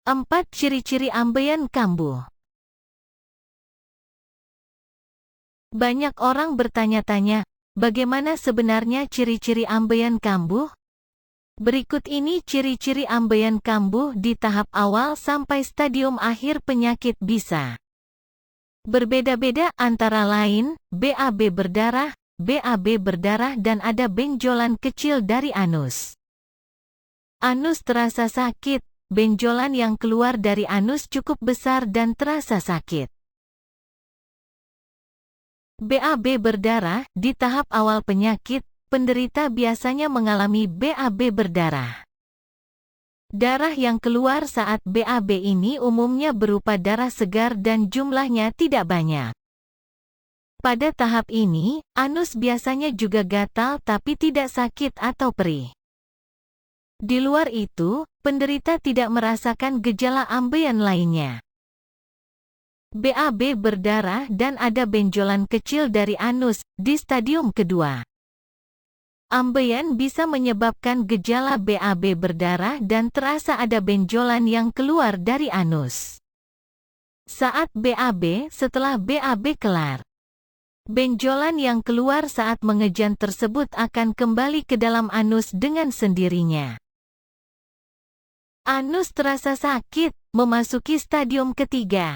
4 ciri-ciri ambeien kambuh. Banyak orang bertanya-tanya, bagaimana sebenarnya ciri-ciri ambeien kambuh? Berikut ini ciri-ciri ambeien kambuh di tahap awal sampai stadium akhir penyakit bisa berbeda-beda, antara lain, BAB berdarah, dan ada benjolan kecil dari anus. Anus terasa sakit, benjolan yang keluar dari anus cukup besar dan terasa sakit. BAB berdarah, di tahap awal penyakit, penderita biasanya mengalami BAB berdarah. Darah yang keluar saat BAB ini umumnya berupa darah segar dan jumlahnya tidak banyak. Pada tahap ini, anus biasanya juga gatal tapi tidak sakit atau perih. Di luar itu, penderita tidak merasakan gejala ambeien lainnya. BAB berdarah dan ada benjolan kecil dari anus di stadium kedua. Ambeien bisa menyebabkan gejala BAB berdarah dan terasa ada benjolan yang keluar dari anus saat BAB. Setelah BAB kelar, benjolan yang keluar saat mengejan tersebut akan kembali ke dalam anus dengan sendirinya. Anus terasa sakit, memasuki stadium ketiga.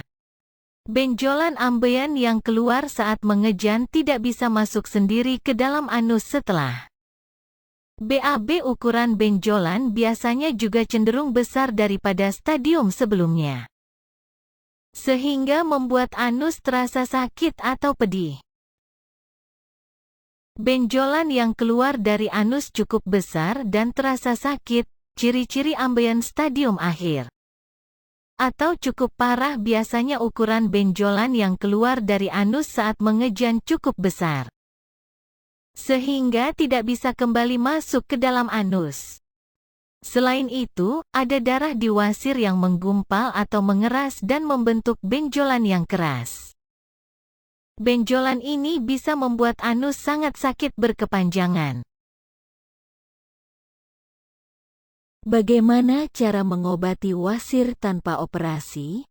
Benjolan ambeien yang keluar saat mengejan tidak bisa masuk sendiri ke dalam anus setelah BAB. Ukuran benjolan biasanya juga cenderung besar daripada stadium sebelumnya, sehingga membuat anus terasa sakit atau pedih. Benjolan yang keluar dari anus cukup besar dan terasa sakit, ciri-ciri ambeien stadium akhir. Atau cukup parah, biasanya ukuran benjolan yang keluar dari anus saat mengejan cukup besar, sehingga tidak bisa kembali masuk ke dalam anus. Selain itu, ada darah di wasir yang menggumpal atau mengeras dan membentuk benjolan yang keras. Benjolan ini bisa membuat anus sangat sakit berkepanjangan. Bagaimana cara mengobati wasir tanpa operasi?